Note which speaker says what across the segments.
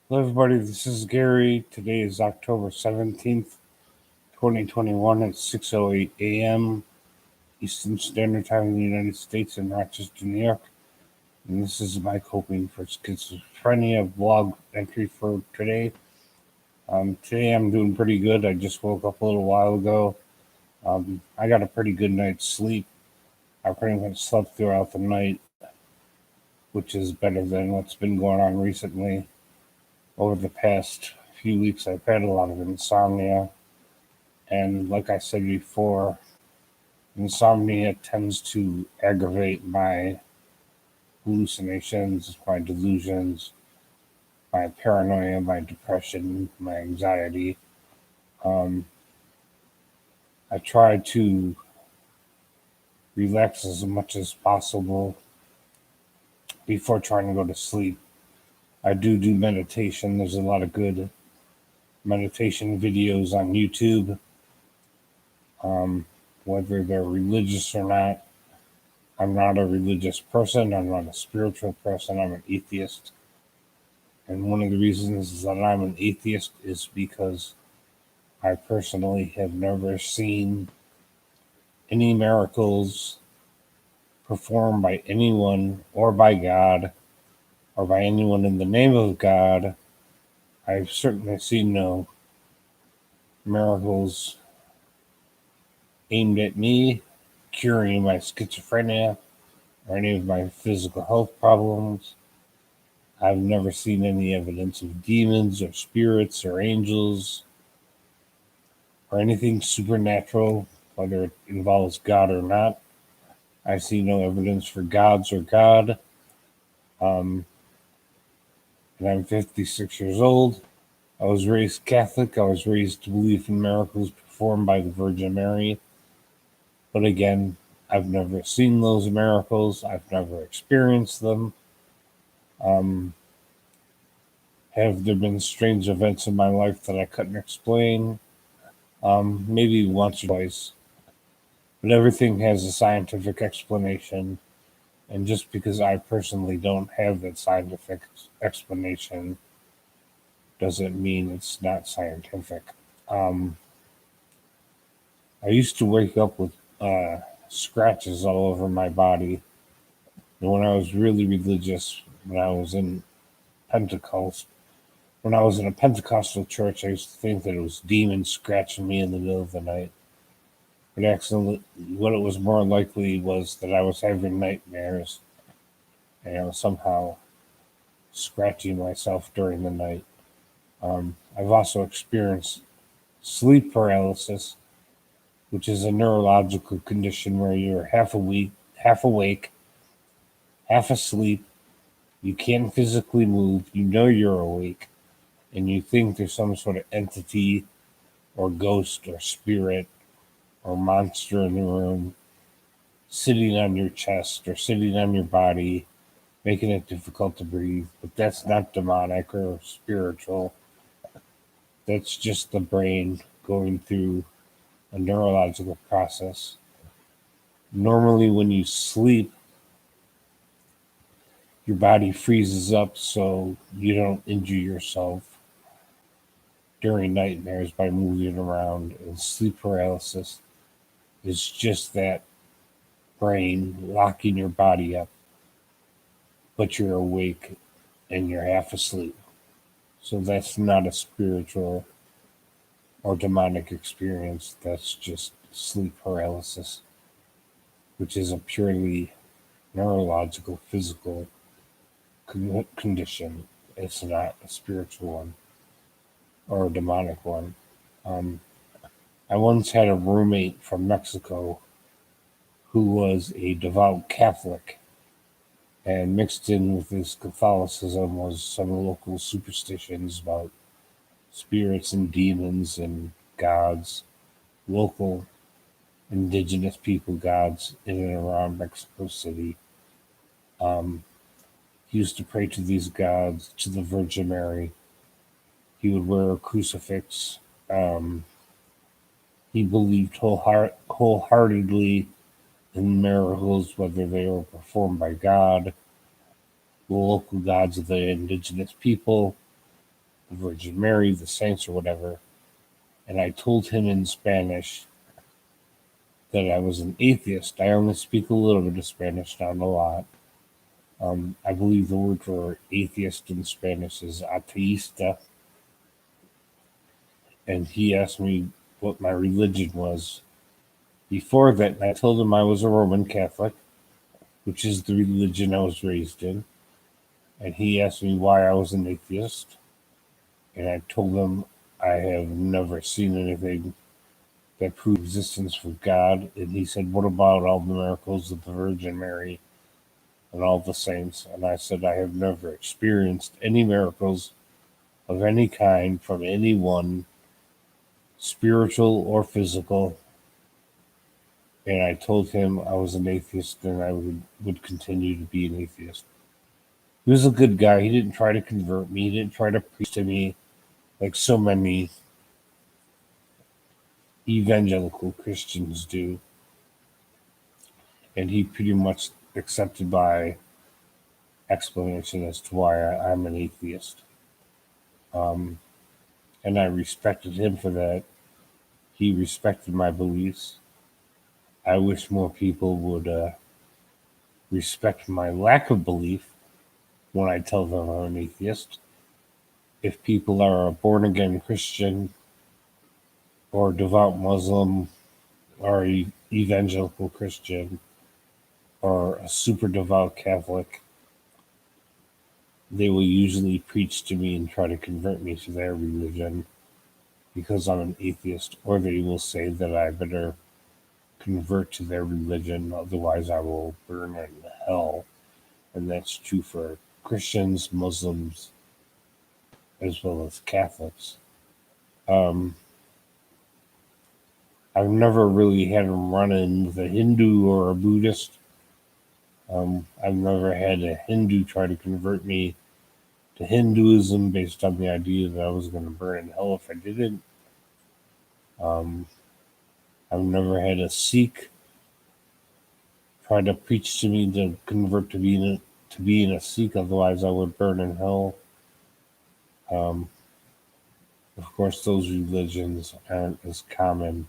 Speaker 1: Hello, everybody. This is Gary. Today is October 17th, 2021 at 6:08 a.m. Eastern Standard Time in the United States in Rochester, New York. And this is my coping for schizophrenia vlog entry for today. Today I'm doing pretty good. I just woke up a little while ago. I got a pretty good night's sleep. I pretty much slept throughout the night, which is better than what's been going on recently. Over the past few weeks, I've had a lot of insomnia. And like I said before, insomnia tends to aggravate my hallucinations, my delusions, my paranoia, my depression, my anxiety. Um, I try to relax as much as possible before trying to go to sleep. I do meditation. There's a lot of good meditation videos on YouTube, um, whether they're religious or not. I'm not a religious person. I'm not a spiritual person. I'm an atheist. And one of the reasons that I'm an atheist is because I personally have never seen any miracles performed by anyone or by God or by anyone in the name of God. I've certainly seen no miracles aimed at me curing my schizophrenia or any of my physical health problems. I've never seen any evidence of demons or spirits or angels or anything supernatural, whether it involves God or not. I see no evidence for gods or God. Um, and I'm 56 years old. I was raised Catholic. I was raised to believe in miracles performed by the Virgin Mary. But again, I've never seen those miracles. I've never experienced them. Um, have there been strange events in my life that I couldn't explain? Maybe once or twice. But everything has a scientific explanation. And just because I personally don't have that scientific explanation doesn't mean it's not scientific. Um, I used to wake up with scratches all over my body. And when I was really religious, when I was in Pentecost, when I was in a Pentecostal church, I used to think that it was demons scratching me in the middle of the night. But actually, what it was more likely was that I was having nightmares and I was somehow scratching myself during the night. I've also experienced sleep paralysis, which is a neurological condition where you're half awake, half asleep. You can't physically move. You know you're awake, and you think there's some sort of entity or ghost or spirit or monster in the room sitting on your chest or sitting on your body, making it difficult to breathe. But that's not demonic or spiritual. That's just the brain going through a neurological process. Normally, when you sleep, your body freezes up so you don't injure yourself during nightmares by moving around. And sleep paralysis is just that brain locking your body up, but you're awake and you're half asleep. So that's not a spiritual or demonic experience. That's just sleep paralysis, which is a purely neurological, physical condition. It's not a spiritual one or a demonic one. Um, I once had a roommate from Mexico who was a devout Catholic, and mixed in with his Catholicism was some local superstitions about spirits and demons and gods, local indigenous people gods in and around Mexico City. Um, he used to pray to these gods, to the Virgin Mary. He would wear a crucifix. Um, he believed wholeheartedly in miracles, whether they were performed by God, the local gods of the indigenous people, the Virgin Mary, the saints, or whatever. And I told him in Spanish that I was an atheist. I only speak a little bit of Spanish, not a lot. I believe the word for atheist in Spanish is ateísta. And he asked me what my religion was. Before that, I told him I was a Roman Catholic, which is the religion I was raised in. And he asked me why I was an atheist. And I told him I have never seen anything that proved existence of God. And he said, what about all the miracles of the Virgin Mary and all the saints? And I said, I have never experienced any miracles of any kind from anyone, spiritual or physical. And I told him I was an atheist and I would continue to be an atheist. He was a good guy. He didn't try to convert me. He didn't try to preach to me like so many evangelical Christians do. And he pretty much accepted my explanation as to why I'm an atheist. Um, and I respected him for that. He respected my beliefs. I wish more people would respect my lack of belief when I tell them I'm an atheist. If people are a born again Christian or devout Muslim or evangelical Christian or a super devout Catholic, they will usually preach to me and try to convert me to their religion because I'm an atheist, or they will say that I better convert to their religion, otherwise I will burn in hell. And that's true for Christians, Muslims, as well as Catholics. Um, I've never really had a run in with a Hindu or a Buddhist. I've never had a Hindu try to convert me to Hinduism based on the idea that I was going to burn in hell if I didn't. Um, I've never had a Sikh try to preach to me to convert to being a Sikh, otherwise I would burn in hell. Um, of course, those religions aren't as common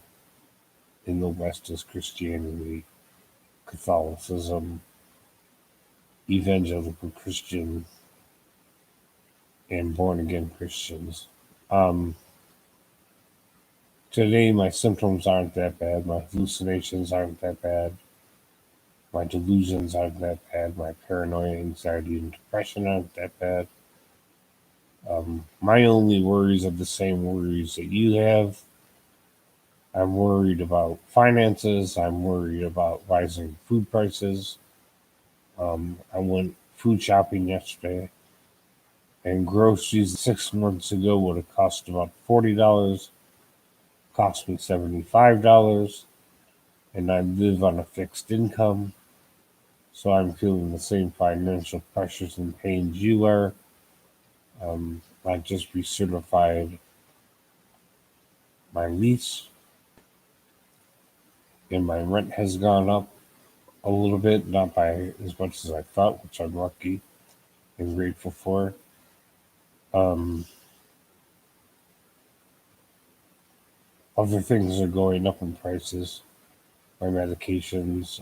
Speaker 1: in the West as Christianity, Catholicism, evangelical Christian, and born again Christians. Um, Today, my symptoms aren't that bad. My hallucinations aren't that bad. My delusions aren't that bad. My paranoia, anxiety, and depression aren't that bad. My only worries are the same worries that you have. I'm worried about finances. I'm worried about rising food prices. I went food shopping yesterday, and groceries 6 months ago would have cost about $40, cost me $75, and I live on a fixed income. So I'm feeling the same financial pressures and pains you are. I just recertified my lease, and my rent has gone up a little bit, not by as much as I thought, which I'm lucky and grateful for. Um, Other things are going up in prices. My medications,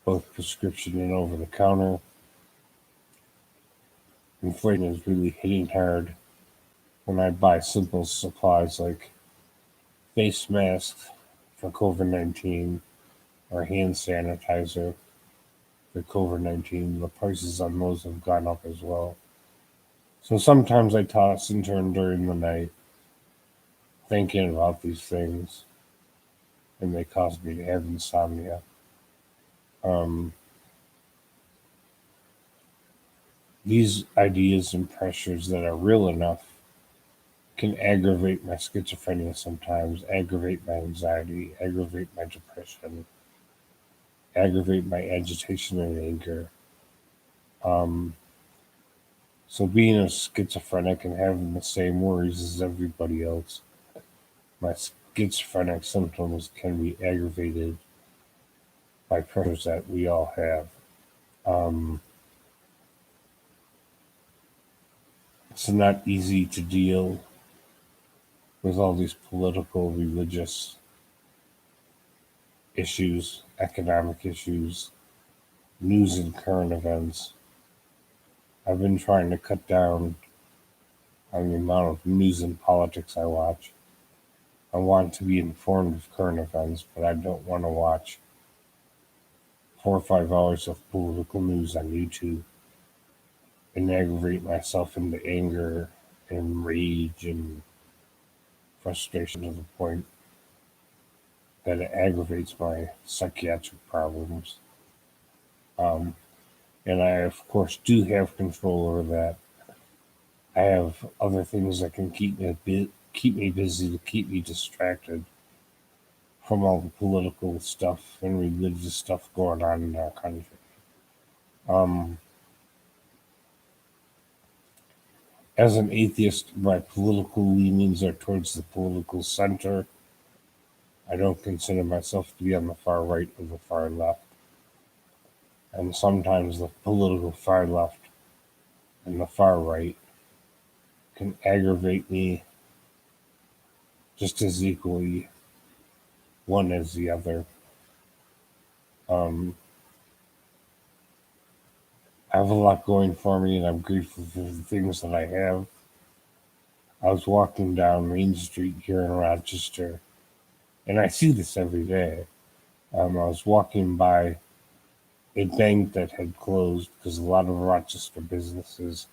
Speaker 1: both prescription and over the counter. Inflation is really hitting hard when I buy simple supplies like face masks for COVID 19 or hand sanitizer for COVID 19. The prices on those have gone up as well. So sometimes I toss and turn during the night thinking about these things, and they cause me to have insomnia. Um, these ideas and pressures that are real enough can aggravate my schizophrenia sometimes, aggravate my anxiety, aggravate my depression, aggravate my agitation and anger. Um, so being a schizophrenic and having the same worries as everybody else, my schizophrenic symptoms can be aggravated by pressures that we all have. Um, It's not easy to deal with all these political, religious issues, economic issues, news and current events. I've been trying to cut down on the amount of news and politics I watch. I want to be informed of current events, but I don't want to watch 4 or 5 hours of political news on YouTube and aggravate myself into anger and rage and frustration to the point that it aggravates my psychiatric problems. Um, and I, of course, do have control over that. I have other things that can keep me busy, to keep me distracted from all the political stuff and religious stuff going on in our country. Um, as an atheist, my political leanings are towards the political center. I don't consider myself to be on the far right or the far left. And sometimes the political far left and the far right can aggravate me just as equally, one as the other. Um, I have a lot going for me, and I'm grateful for the things that I have. I was walking down Main Street here in Rochester, and I see this every day. I was walking by a bank that had closed because a lot of Rochester businesses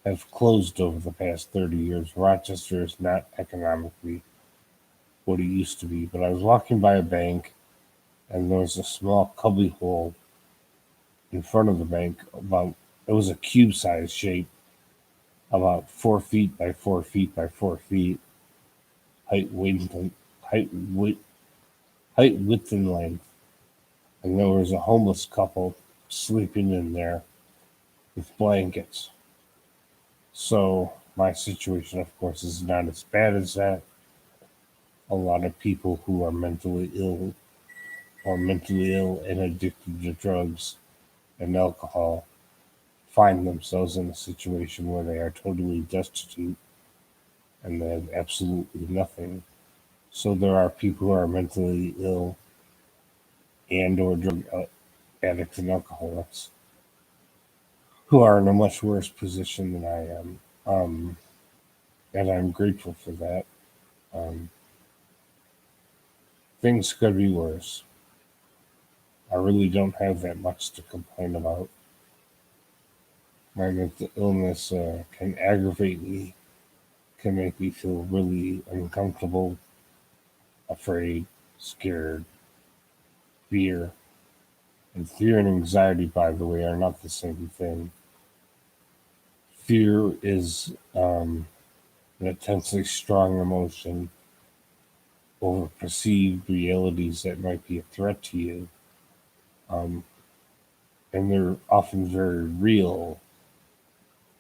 Speaker 1: have closed over the past 30 years. Rochester is not economically what it used to be, but I was walking by a bank, and there was a small cubby hole in front of the bank. It was a cube-sized shape, about 4 feet by 4 feet by 4 feet, height, width, and height, width, height, width, and length. And there was a homeless couple sleeping in there with blankets. So my situation, of course, is not as bad as that. A lot of people who are mentally ill or mentally ill and addicted to drugs and alcohol find themselves in a situation where they are totally destitute and they have absolutely nothing. So there are people who are mentally ill and or drug addicts and alcoholics who are in a much worse position than I am. And I'm grateful for that. Um, things could be worse. I really don't have that much to complain about. My mental illness can aggravate me, can make me feel really uncomfortable, afraid, scared, fear. And fear and anxiety, by the way, are not the same thing. Fear is an intensely strong emotion over perceived realities that might be a threat to you. Um, and they're often very real.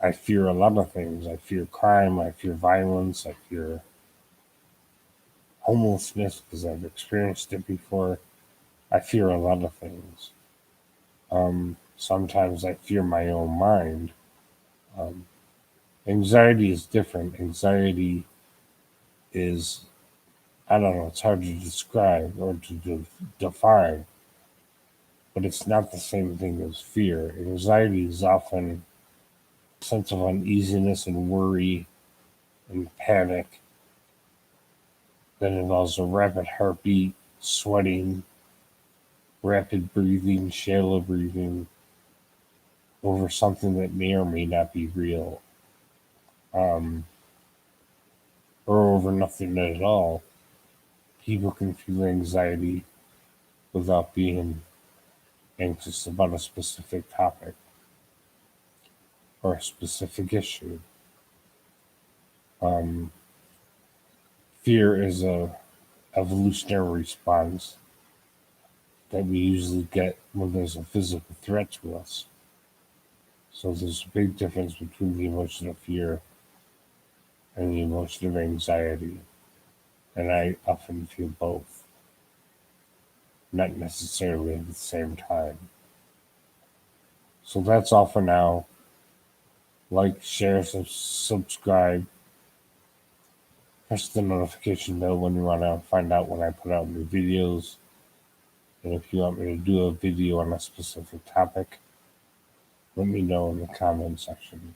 Speaker 1: I fear a lot of things. I fear crime. I fear violence. I fear homelessness because I've experienced it before. I fear a lot of things. Sometimes I fear my own mind. Um, Anxiety is different. Anxiety is, I don't know, it's hard to describe or to define, but it's not the same thing as fear. Anxiety is often a sense of uneasiness and worry and panic that involves a rapid heartbeat, sweating, rapid breathing, shallow breathing over something that may or may not be real, um, or over nothing at all. People can feel anxiety without being anxious about a specific topic or a specific issue. Um, Fear is a evolutionary response that we usually get when there's a physical threat to us. So there's a big difference between the emotion of fear and the emotion of anxiety. And I often feel both, not necessarily at the same time. So that's all for now. Like, share, subscribe. Press the notification bell when you want to find out when I put out new videos. And if you want me to do a video on a specific topic, let me know in the comment section.